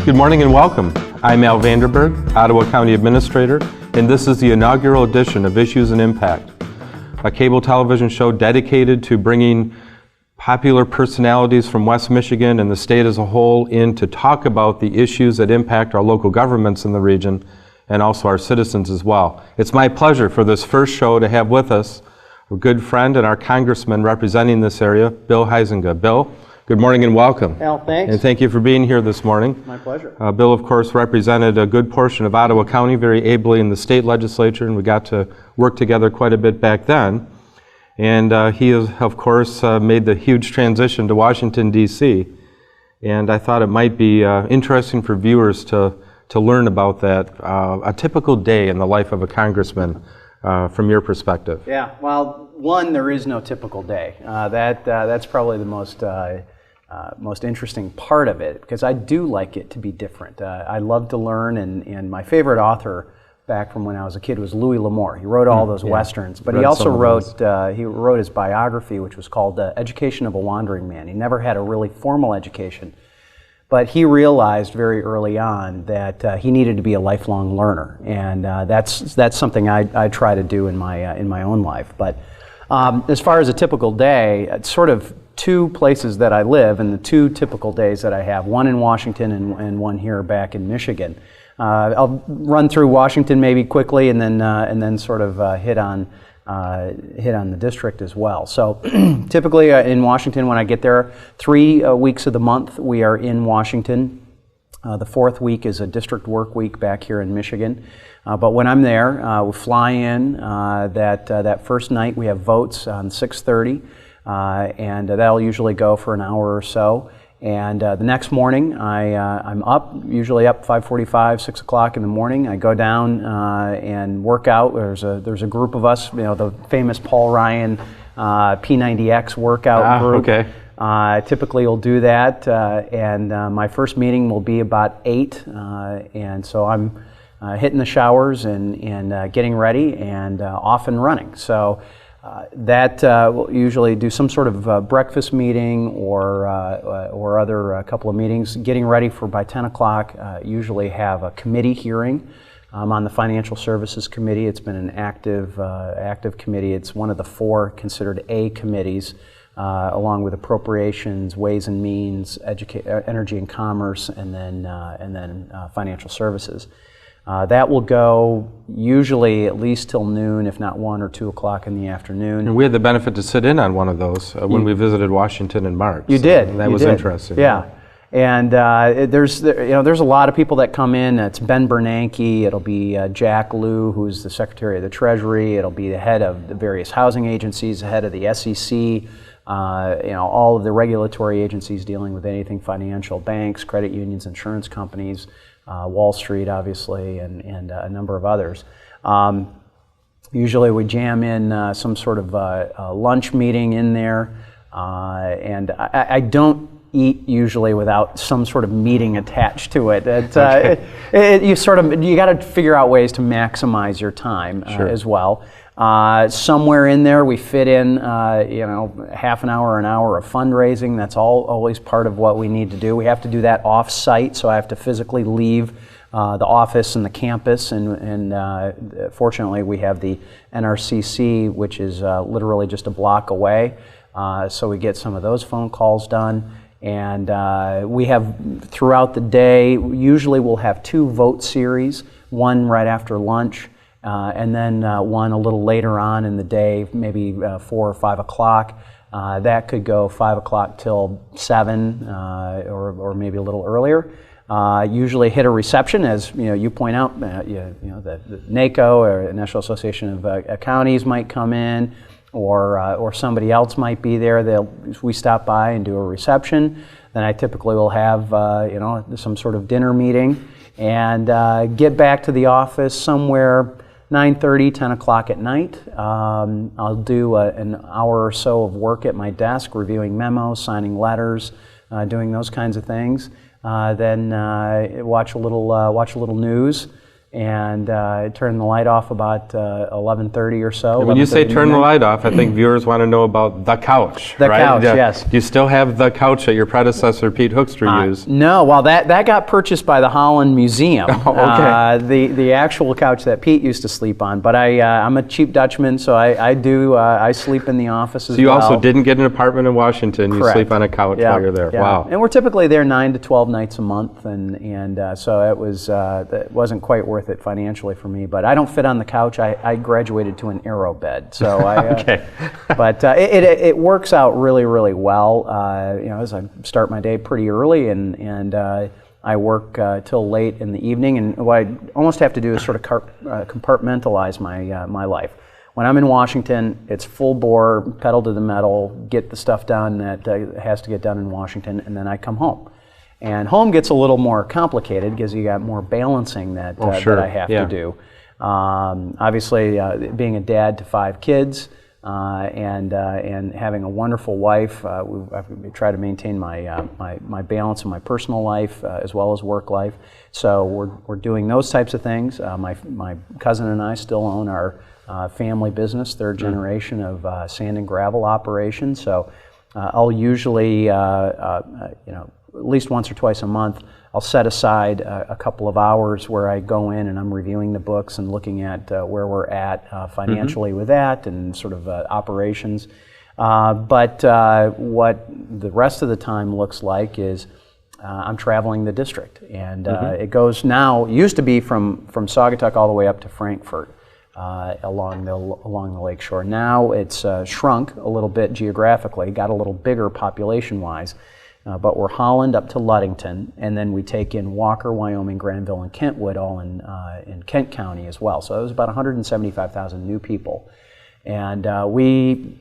Good morning and welcome. I'm Al Vanderberg, Ottawa County Administrator, and this is the inaugural edition of Issues and Impact, a cable television show dedicated to bringing popular personalities from West Michigan and the state as a whole in to talk about the issues that impact our local governments in the region and also our citizens as well. It's my pleasure for this first show to have with us a good friend and our congressman representing this area, Bill Huizenga. Bill, good morning and welcome. Al, thanks. And thank you for being here this morning. My pleasure. Bill, of course, represented a good portion of Ottawa County very ably in the state legislature, and we got to work together quite a bit back then. And he has, of course, made the huge transition to Washington, D.C. And I thought it might be interesting for viewers to learn about that, a typical day in the life of a congressman from your perspective. Yeah, well, one, there is no typical day. That's probably the most interesting part of it, because I do like it to be different. I love to learn, and my favorite author back from when I was a kid was Louis L'Amour. He wrote all those Westerns, but he also wrote his biography, which was called Education of a Wandering Man. He never had a really formal education, but he realized very early on that he needed to be a lifelong learner, and that's something I try to do in my own life. But as far as a typical day, it's sort of two places that I live, and the two typical days that I have, one in Washington and one here back in Michigan. I'll run through Washington maybe quickly, and then sort of hit on the district as well. So typically in Washington, when I get there, 3 weeks of the month we are in Washington. The fourth week is a district work week back here in Michigan. But when I'm there, we fly in. That first night we have votes on 6:30, and that'll usually go for an hour or so. And the next morning, I'm usually up 5:45, 6 o'clock in the morning. I go down and work out. There's a group of us, the famous Paul Ryan P90X workout group. Okay. Typically, we'll do that, and my first meeting will be about 8, and so I'm hitting the showers and getting ready and off and running. So. We'll usually do some sort of breakfast meeting or other couple of meetings. Getting ready for by 10 o'clock, usually have a committee hearing. I'm on the Financial Services Committee. It's been an active committee. It's one of the 4 considered A committees, along with Appropriations, Ways and Means, Energy and Commerce, and then Financial Services. That will go usually at least till noon, if not 1 or 2 o'clock in the afternoon. And we had the benefit to sit in on one of those when we visited Washington in March. You did. That was interesting. Yeah. And there's a lot of people that come in. It's Ben Bernanke. It'll be Jack Lew, who's the Secretary of the Treasury. It'll be the head of the various housing agencies, the head of the SEC. All of the regulatory agencies dealing with anything financial, banks, credit unions, insurance companies. Wall Street, obviously, and a number of others. Usually we jam in some sort of lunch meeting in there, and I don't eat usually without some sort of meeting attached to it. You got to figure out ways to maximize your time as well. Somewhere in there we fit in half an hour of fundraising. That's always part of what we need to do. We have to do that off-site, so I have to physically leave the office and the campus, and fortunately we have the NRCC, which is literally just a block away, so we get some of those phone calls done. And we have, throughout the day, usually we'll have 2 vote series, one right after lunch, and then one a little later on in the day, maybe 4 or 5 o'clock. That could go 5 o'clock till 7, or maybe a little earlier. Usually hit a reception, as you point out. The NACO, or National Association of Counties, might come in, or somebody else might be there. We stop by and do a reception. Then I typically will have some sort of dinner meeting, and get back to the office somewhere 9:30, 10 o'clock at night. I'll do an hour or so of work at my desk, reviewing memos, signing letters, doing those kinds of things. Then watch a little news, and turn the light off about 11:30 or so. And when you say turn the light off, I think viewers want to know about the couch, The right? couch, yes. Do you still have the couch that your predecessor, Pete Hoekstra, used? No, well, that got purchased by the Holland Museum. Oh, okay. The actual couch that Pete used to sleep on. But I'm a cheap Dutchman, so I sleep in the office as well. So you also didn't get an apartment in Washington. You Correct. sleep on a couch while you're there. Yeah. Wow. And we're typically there 9 to 12 nights a month, and so it wasn't quite worth it financially for me. But I don't fit on the couch. I graduated to an aero bed, so Okay. But it works out really, really well. As I start my day pretty early, and I work till late in the evening, and what I almost have to do is sort of compartmentalize my life. When I'm in Washington, it's full bore, pedal to the metal, get the stuff done that has to get done in Washington, and then I come home. And home gets a little more complicated because you got more balancing that I have to do. Obviously, being a dad to 5 kids and having a wonderful wife, I try to maintain my balance in my personal life as well as work life. So we're doing those types of things. My cousin and I still own our family business, third generation of sand and gravel operation. So I'll usually, at least once or twice a month, I'll set aside a couple of hours where I go in and I'm reviewing the books and looking at where we're at financially with that and sort of operations. But what the rest of the time looks like is I'm traveling the district, and it goes now. It used to be from Saugatuck all the way up to Frankfort along the lake shore. Now it's shrunk a little bit geographically, got a little bigger population-wise. But we're Holland up to Ludington, and then we take in Walker, Wyoming, Granville, and Kentwood, all in Kent County as well. So it was about 175,000 new people. And we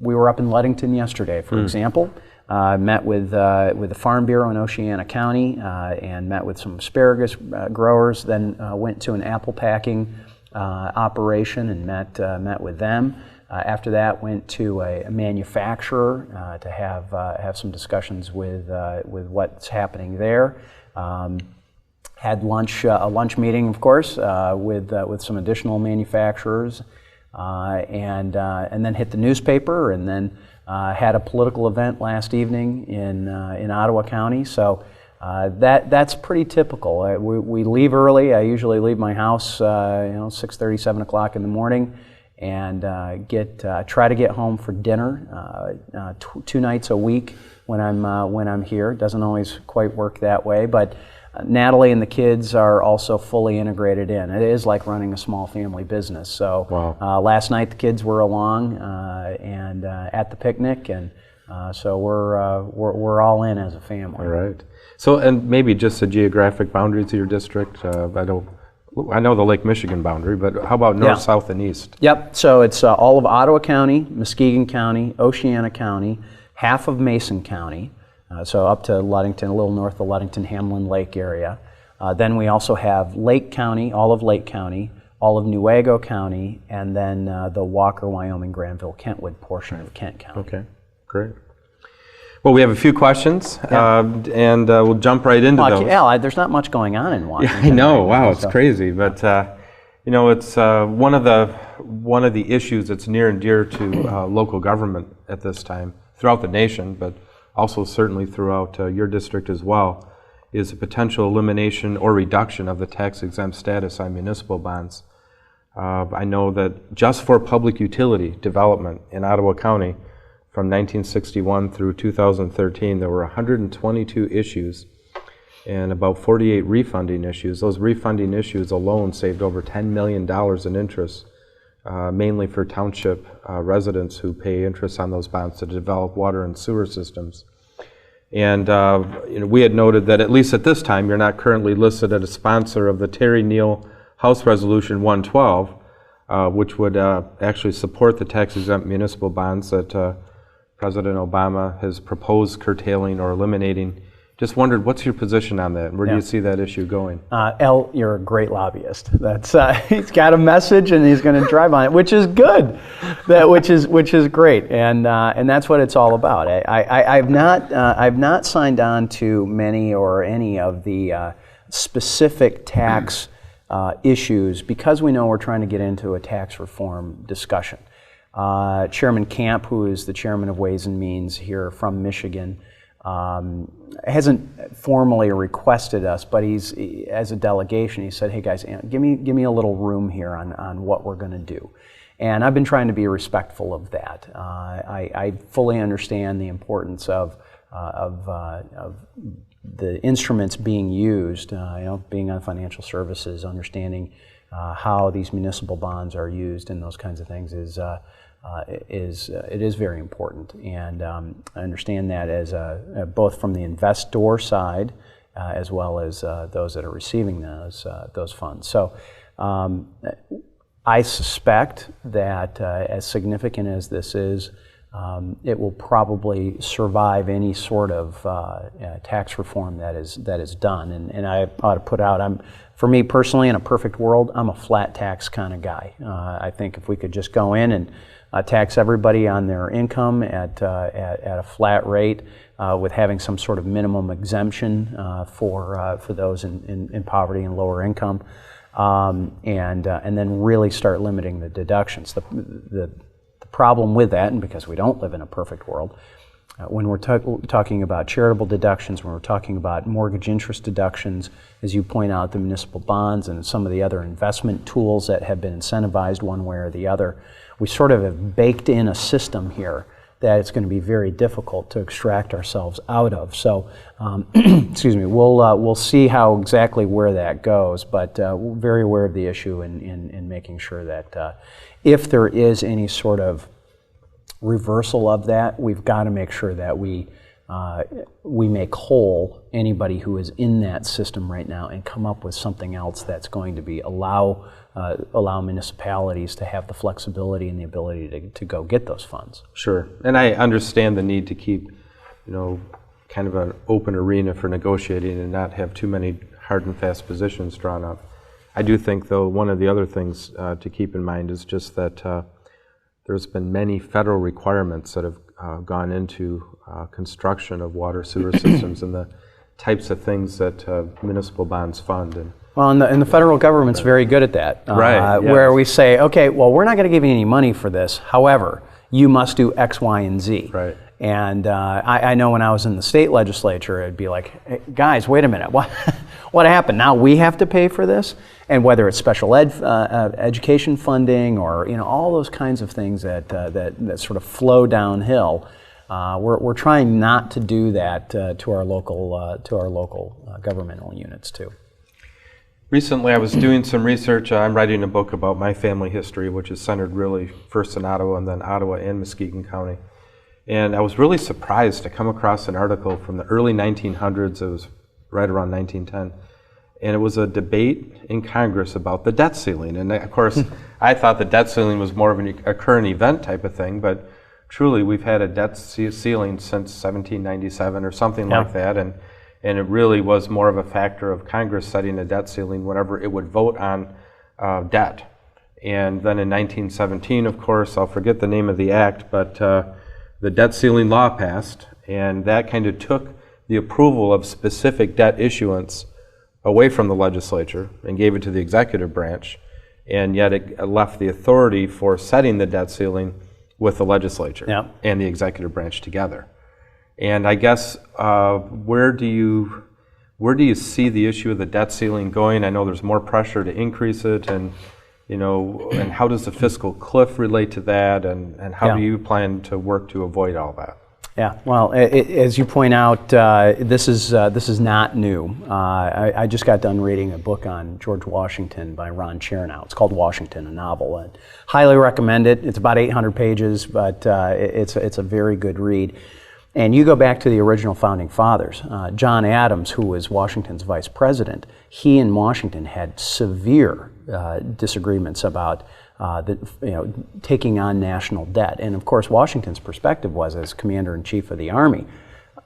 were up in Ludington yesterday, for example. Met with the Farm Bureau in Oceana County and met with some asparagus growers. Then went to an apple packing operation and met with them. After that, went to a manufacturer to have some discussions with what's happening there. Had lunch, a lunch meeting, of course, with some additional manufacturers, and then hit the newspaper, and then had a political event last evening in Ottawa County. So that's pretty typical. We leave early. I usually leave my house 6:30, 7 o'clock in the morning, and try to get home for dinner 2 nights a week when I'm here. It doesn't always quite work that way, but Natalie and the kids are also fully integrated in. It is like running a small family business. So wow. Last night the kids were along and at the picnic, and so we're all in as a family. All right. So, and maybe just the geographic boundaries of your district. I know the Lake Michigan boundary, but how about north, south, and east? Yep, so it's all of Ottawa County, Muskegon County, Oceana County, half of Mason County, so up to Ludington, a little north of Ludington, Hamlin Lake area. Then we also have Lake County, all of Lake County, all of Newaygo County, and then the Walker, Wyoming, Granville, Kentwood portion of Kent County. Okay, great. Well, we have a few questions, and we'll jump right into those. Yeah, there's not much going on in Washington. Yeah, I know. Right now, wow, it's crazy. But it's one of the issues that's near and dear to local government at this time, throughout the nation, but also certainly throughout your district as well, is the potential elimination or reduction of the tax-exempt status on municipal bonds. I know that just for public utility development in Ottawa County, from 1961 through 2013, there were 122 issues and about 48 refunding issues. Those refunding issues alone saved over $10 million in interest, mainly for township residents who pay interest on those bonds to develop water and sewer systems. And we had noted that at least at this time, you're not currently listed as a sponsor of the Terry Neal House Resolution 112, which would actually support the tax-exempt municipal bonds that President Obama has proposed curtailing or eliminating. Just wondered, what's your position on that? Where do you see that issue going? El, you're a great lobbyist. That's he's got a message and he's going to drive on it, which is good. Which is great, and that's what it's all about. I've not signed on to many or any of the specific tax issues because we know we're trying to get into a tax reform discussion. Chairman Camp, who is the chairman of Ways and Means here from Michigan, hasn't formally requested us, but as a delegation, he said, "Hey guys, give me a little room here on what we're going to do." And I've been trying to be respectful of that. I fully understand the importance of the instruments being used, being on financial services, understanding how these municipal bonds are used and those kinds of things it is very important. And I understand that as both from the investor side as well as those that are receiving those funds. So I suspect that as significant as this is, it will probably survive any sort of tax reform that is done. And I ought to put out, for me personally, in a perfect world, I'm a flat tax kind of guy. I think if we could just go in and tax everybody on their income at a flat rate, with having some sort of minimum exemption for those in poverty and lower income, and then really start limiting the deductions. The problem with that, and because we don't live in a perfect world, when we're talking about charitable deductions, when we're talking about mortgage interest deductions, as you point out, the municipal bonds and some of the other investment tools that have been incentivized one way or the other, we sort of have baked in a system here that it's going to be very difficult to extract ourselves out of. So, excuse me, we'll see how exactly where that goes, but we're very aware of the issue in making sure that if there is any sort of reversal of that, we've got to make sure that we make whole anybody who is in that system right now and come up with something else that's going to be allow municipalities to have the flexibility and the ability to go get those funds. Sure, and I understand the need to keep, kind of an open arena for negotiating and not have too many hard and fast positions drawn up. I do think, though, one of the other things to keep in mind is just that there's been many federal requirements that have gone into construction of water sewer systems and the types of things that municipal bonds fund. And the federal government's very good at that. Right. Yes. Where we say, okay, well, we're not going to give you any money for this. However, you must do X, Y, and Z. Right. And I know when I was in the state legislature, it'd be like, hey, guys, wait a minute, what happened? Now we have to pay for this? And whether it's special education funding or all those kinds of things that sort of flow downhill, we're trying not to do that to our local governmental units too. Recently, I was doing some research. I'm writing a book about my family history, which is centered really first in Ottawa and then Ottawa and Muskegon County. And I was really surprised to come across an article from the early 1900s. It was right around 1910. And it was a debate in Congress about the debt ceiling. And of course, I thought the debt ceiling was more of a current event type of thing, but truly we've had a debt ceiling since 1797 or something like that. And it really was more of a factor of Congress setting a debt ceiling whenever it would vote on debt. And then in 1917, of course, I'll forget the name of the act, but the debt ceiling law passed, and that kind of took the approval of specific debt issuance away from the legislature and gave it to the executive branch, and yet it left the authority for setting the debt ceiling with the legislature and the executive branch together. And I guess where do you see the issue of the debt ceiling going? I know there's more pressure to increase it, and and how does the fiscal cliff relate to that, and how do you plan to work to avoid all that? Yeah, well, as you point out, this is not new. I just got done reading a book on George Washington by Ron Chernow. It's called Washington, a novel. And highly recommend it. It's about 800 pages, but it's a very good read. And you go back to the original founding fathers. John Adams, who was Washington's vice president, he and Washington had severe disagreements about taking on national debt. And of course, Washington's perspective was, as commander-in-chief of the Army,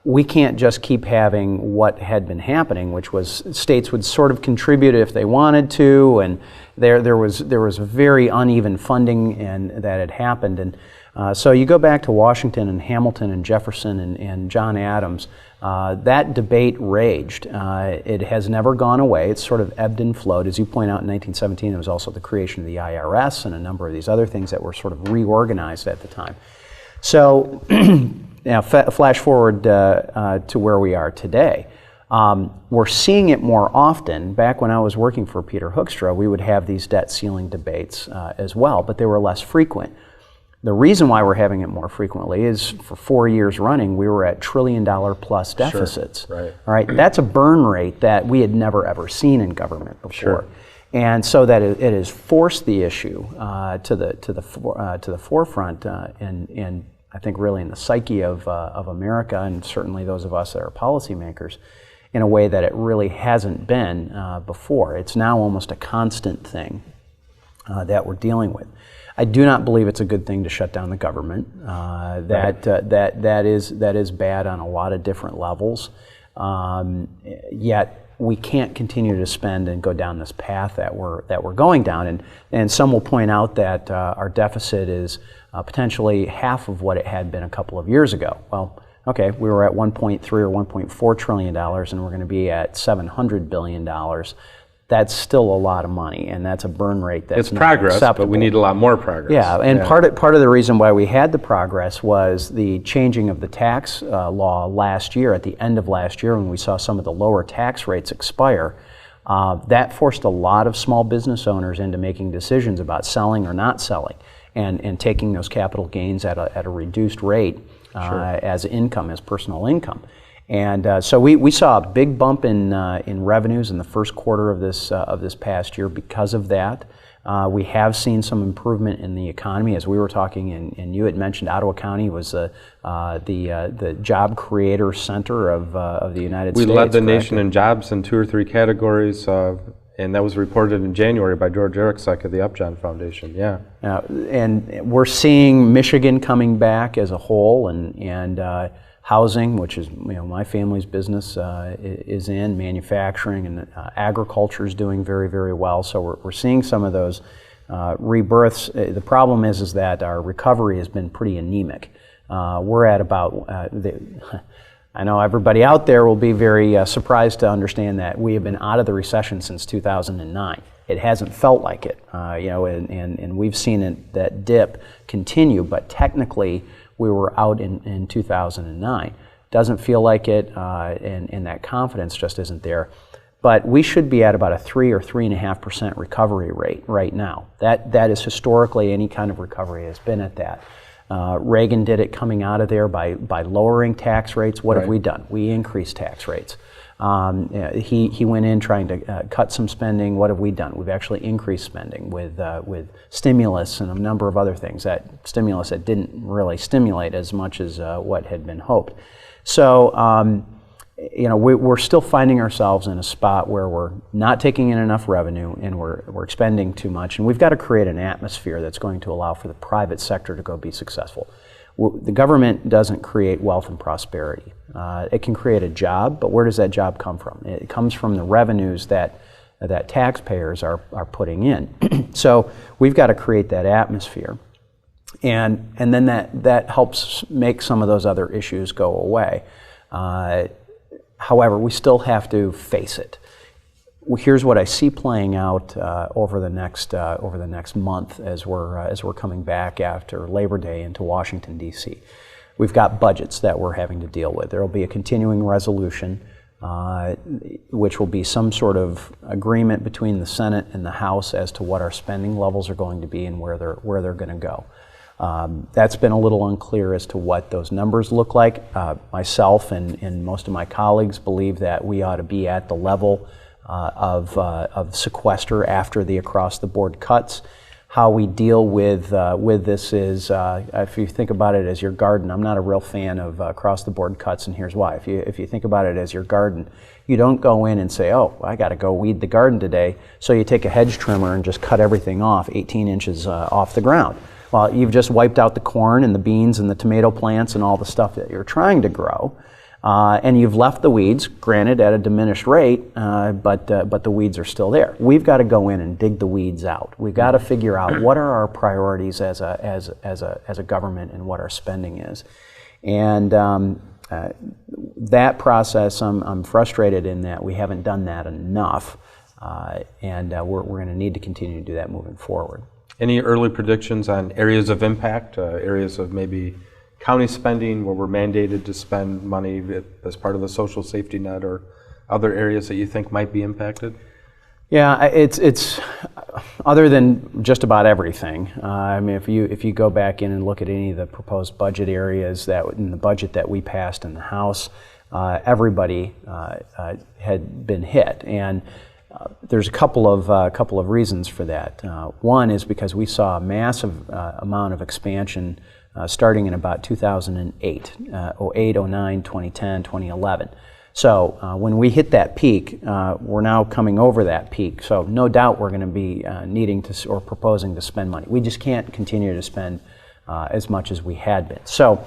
we can't just keep having what had been happening, which was states would sort of contribute if they wanted to, and there was very uneven funding and that had happened. And So you go back to Washington and Hamilton and Jefferson and John Adams, that debate raged. It has never gone away. It's sort of ebbed and flowed. As you point out, in 1917, there was also the creation of the IRS and a number of these other things that were sort of reorganized at the time. So now flash forward to where we are today. We're seeing it more often. Back when I was working for Peter Hoekstra, we would have these debt ceiling debates as well, but they were less frequent. The reason why we're having it more frequently is for 4 years running, we were at $1 trillion plus deficits. Sure, right. All right, that's a burn rate that we had never ever seen in government before. Sure. And so that it has forced the issue to the forefront, and I think really in the psyche of America, and certainly those of us that are policymakers, in a way that it really hasn't been before. It's now almost a constant thing that we're dealing with. I do not believe it's a good thing to shut down the government. That is bad on a lot of different levels. Yet we can't continue to spend and go down this path that we're going down. And some will point out that our deficit is potentially half of what it had been a couple of years ago. Well, okay, we were at 1.3 or 1.4 trillion dollars, and we're going to be at $700 billion. That's still a lot of money, and that's a burn rate that's not progress, acceptable. but we need a lot more progress. Yeah, and part of the reason why we had the progress was the changing of the tax law last year, at the end of last year, when we saw some of the lower tax rates expire. That forced a lot of small business owners into making decisions about selling or not selling, and taking those capital gains at a reduced rate as income, as personal income. And so we saw a big bump in revenues in the first quarter of this past year because of that. We have seen some improvement in the economy, as we were talking, and you had mentioned Ottawa County was the job creator center of the United States. We led the correct? nation in jobs in 2 or 3 categories, and that was reported in January by George Eriksek of the Upjohn Foundation. Yeah. And we're seeing Michigan coming back as a whole, and housing, which is my family's business, is in manufacturing, and agriculture is doing very, very well. So we're seeing some of those rebirths. The problem is that our recovery has been pretty anemic. We're at about. I know everybody out there will be very surprised to understand that we have been out of the recession since 2009. It hasn't felt like it, and we've seen that dip continue, but technically we were out in 2009. Doesn't feel like it, and that confidence just isn't there. But we should be at about a 3 or 3.5% recovery rate right now. That is historically, any kind of recovery has been at that. Reagan did it coming out of there by lowering tax rates. What have we done? We increased tax rates. He went in trying to cut some spending. What have we done? We've actually increased spending with stimulus and a number of other things. That stimulus that didn't really stimulate as much as what had been hoped. So we're still finding ourselves in a spot where we're not taking in enough revenue and we're expending too much, and we've got to create an atmosphere that's going to allow for the private sector to go be successful. The government doesn't create wealth and prosperity. It can create a job, but where does that job come from? It comes from the revenues that taxpayers are putting in. So we've got to create that atmosphere, and then that helps make some of those other issues go away. However, we still have to face it. Here's what I see playing out over the next month as we're coming back after Labor Day into Washington, D.C. We've got budgets that we're having to deal with. There will be a continuing resolution, which will be some sort of agreement between the Senate and the House as to what our spending levels are going to be and where they're going to go. That's been a little unclear as to what those numbers look like. Myself and most of my colleagues believe that we ought to be at the level of sequester after the across-the-board cuts. How we deal with this is, if you think about it as your garden, I'm not a real fan of across-the-board cuts, and here's why. If you think about it as your garden, you don't go in and say, oh, I got to go weed the garden today, so you take a hedge trimmer and just cut everything off 18 inches off the ground. Well, you've just wiped out the corn and the beans and the tomato plants and all the stuff that you're trying to grow. and you've left the weeds, granted at a diminished rate, but the weeds are still there. We've got to go in and dig the weeds out. We've got to figure out what are our priorities as a government and what our spending is. And that process, I'm frustrated in that we haven't done that enough, and we're going to need to continue to do that moving forward. Any early predictions on areas of impact, areas of maybe county spending where we're mandated to spend money as part of the social safety net, or other areas that you think might be impacted? Yeah, it's other than just about everything. I mean, if you go back in and look at any of the proposed budget areas that in the budget that we passed in the House, everybody had been hit, and there's a couple of reasons for that. One is because we saw a massive amount of expansion starting in about 2008, 08, 09, 2010, 2011. So when we hit that peak, we're now coming over that peak. So no doubt we're going to be needing to or proposing to spend money. We just can't continue to spend as much as we had been. So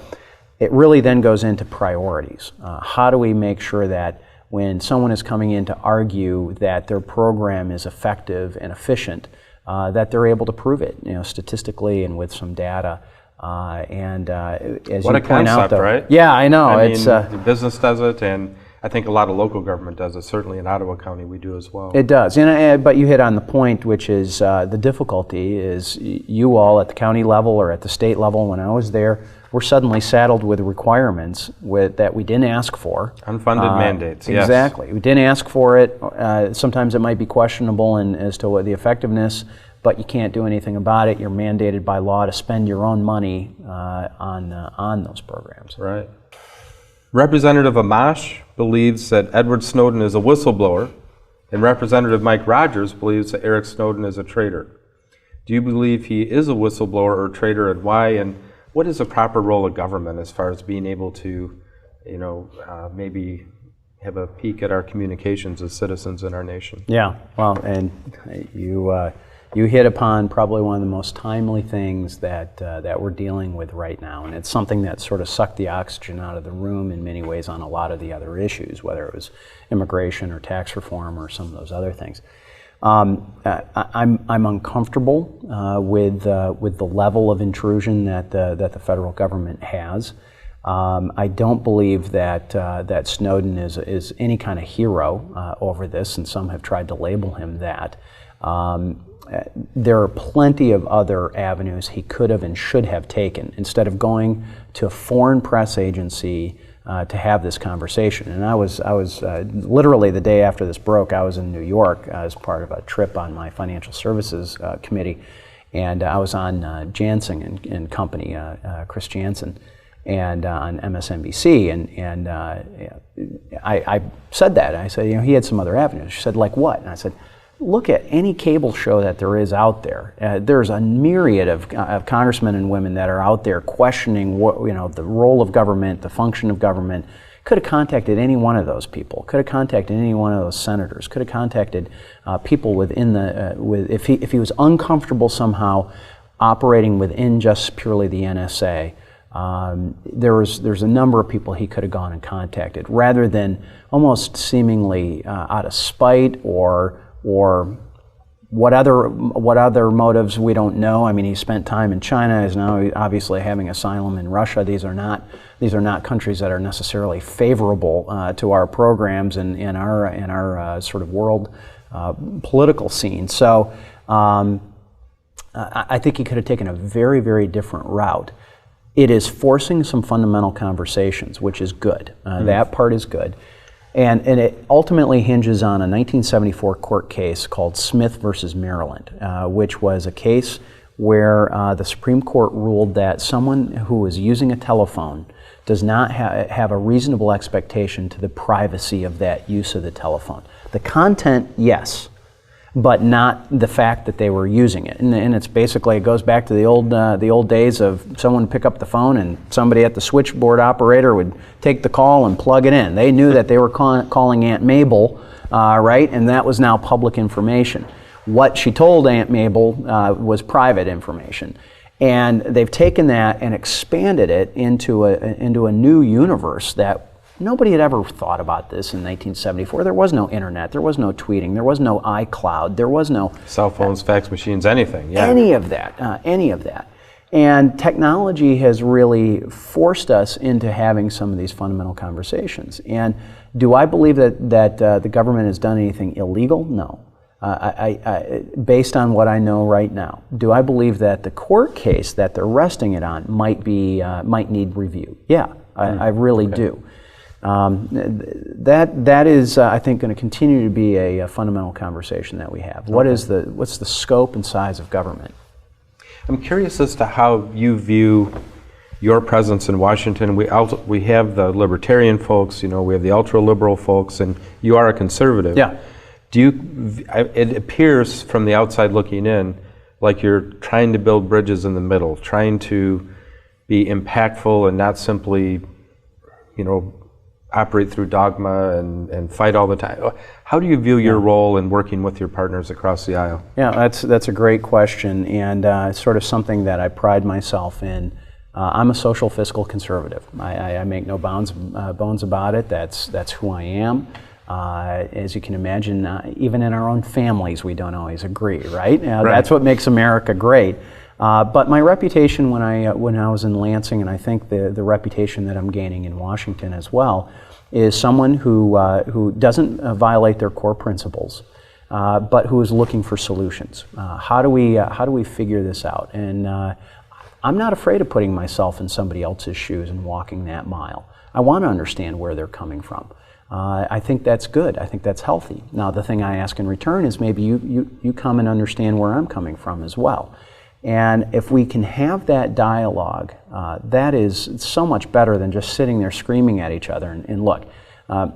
it really then goes into priorities. How do we make sure that when someone is coming in to argue that their program is effective and efficient, that they're able to prove it, statistically and with some data. As what you a point out, concept, though, right? Yeah, I know. I mean, the business does it, and I think a lot of local government does it. Certainly in Ottawa County, we do as well. It does, but you hit on the point, which is the difficulty is you all at the county level or at the state level. When I was there, we're suddenly saddled with requirements that we didn't ask for. Unfunded mandates. Yes. Exactly, we didn't ask for it. Sometimes it might be questionable as to what the effectiveness. But you can't do anything about it. You're mandated by law to spend your own money on those programs. Right. Representative Amash believes that Edward Snowden is a whistleblower, and Representative Mike Rogers believes that Eric Snowden is a traitor. Do you believe he is a whistleblower or traitor, and why? And what is the proper role of government as far as being able to, maybe have a peek at our communications as citizens in our nation? Yeah. Well, and you hit upon probably one of the most timely things that we're dealing with right now, and it's something that sort of sucked the oxygen out of the room in many ways on a lot of the other issues, whether it was immigration or tax reform or some of those other things. I'm uncomfortable with the level of intrusion that the federal government has. I don't believe that Snowden is any kind of hero over this, and some have tried to label him that. There are plenty of other avenues he could have and should have taken instead of going to a foreign press agency to have this conversation. And I was literally the day after this broke, I was in New York as part of a trip on my financial services committee, and I was on Jansen and Company, Chris Jansen, and on MSNBC, and I said that. I said, he had some other avenues. She said, like what? And I said, look at any cable show that there is out there. There's a myriad of congressmen and women that are out there questioning the role of government, the function of government. Could have contacted any one of those people. Could have contacted any one of those senators. Could have contacted people within if he was uncomfortable somehow operating within just purely the NSA. There's a number of people he could have gone and contacted, rather than almost seemingly out of spite or what other motives we don't know. I mean, he spent time in China, is now obviously having asylum in Russia. These are not countries that are necessarily favorable to our programs and our sort of world political scene. So I think he could have taken a very, very different route. It is forcing some fundamental conversations, which is good. That part is good. And it ultimately hinges on a 1974 court case called Smith versus Maryland, which was a case where the Supreme Court ruled that someone who is using a telephone does not have a reasonable expectation to the privacy of that use of the telephone. The content, yes, but not the fact that they were using it. And it's basically, it goes back to the old days of someone pick up the phone and somebody at the switchboard operator would take the call and plug it in. They knew that they were calling Aunt Mabel, right? And that was now public information. What she told Aunt Mabel was private information. And they've taken that and expanded it into a new universe that Nobody had ever thought about this in 1974. There was no internet, there was no tweeting, there was no iCloud, there was no cell phones, fax machines, anything. Yeah. any of that. And technology has really forced us into having some of these fundamental conversations. And do I believe that the government has done anything illegal? No. Based on what I know right now, do I believe that the court case that they're resting it on might need review? Yeah, I really do. That is, I think, going to continue to be a fundamental conversation that we have. What's the scope and size of government? I'm curious as to how you view your presence in Washington. We have the libertarian folks, we have the ultra-liberal folks, and you are a conservative. Yeah. It appears from the outside looking in like you're trying to build bridges in the middle, trying to be impactful and not simply, operate through dogma and fight all the time. How do you view your role in working with your partners across the aisle? Yeah, that's a great question, and sort of something that I pride myself in. I'm a social fiscal conservative. I make no bones about it. That's who I am. As you can imagine, even in our own families, we don't always agree, right? That's what makes America great. But my reputation when I was in Lansing, and I think the reputation that I'm gaining in Washington as well, is someone who doesn't violate their core principles, but who is looking for solutions. How do we figure this out? And I'm not afraid of putting myself in somebody else's shoes and walking that mile. I want to understand where they're coming from. I think that's good. I think that's healthy. Now, the thing I ask in return is maybe you come and understand where I'm coming from as well. And if we can have that dialogue, that is so much better than just sitting there screaming at each other. And look,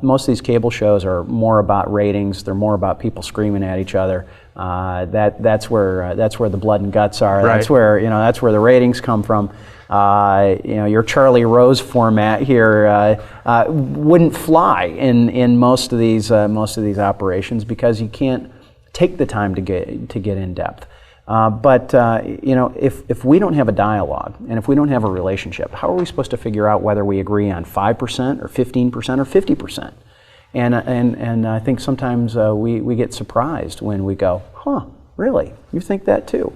most of these cable shows are more about ratings. They're more about people screaming at each other. That's where the blood and guts are. Right. That's where the ratings come from. Your Charlie Rose format here wouldn't fly in most of these operations because you can't take the time to get in depth. But if we don't have a dialogue and if we don't have a relationship, how are we supposed to figure out whether we agree on 5% or 15% or 50%? And I think sometimes we get surprised when we go, really? You think that too?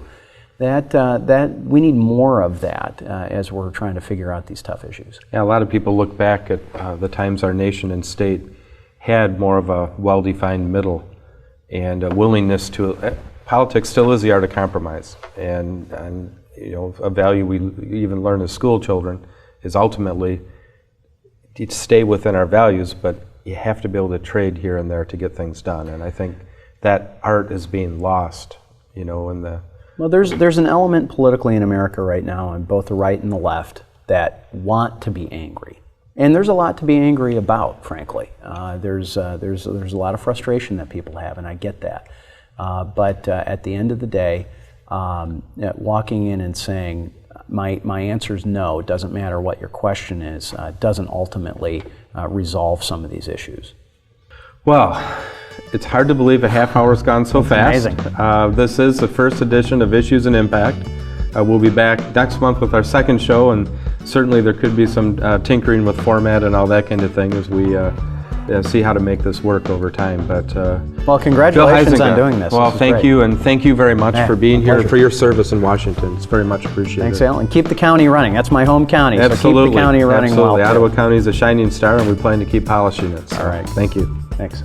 That we need more of that as we're trying to figure out these tough issues. Yeah, a lot of people look back at the times our nation and state had more of a well-defined middle and a willingness to. Politics still is the art of compromise, and a value we even learn as school children is ultimately to stay within our values, but you have to be able to trade here and there to get things done. And I think that art is being lost, in the. Well, there's an element politically in America right now on both the right and the left that want to be angry, and there's a lot to be angry about. Frankly, there's a lot of frustration that people have, and I get that. But at the end of the day, walking in and saying, my answer is no, it doesn't matter what your question is, doesn't ultimately resolve some of these issues. Well, it's hard to believe a half hour's gone so fast. Amazing. This is the first edition of Issues and Impact. We'll be back next month with our second show, and certainly there could be some tinkering with format and all that kind of thing as we see how to make this work over time. But well, congratulations on doing this. Well, thank you, and thank you very much for being here and for your service in Washington. It's very much appreciated. Thanks, Al, and keep the county running. That's my home county. Absolutely. So keep the county running well. Ottawa County is a shining star, and we plan to keep polishing it. So all right. Thank you. Thanks.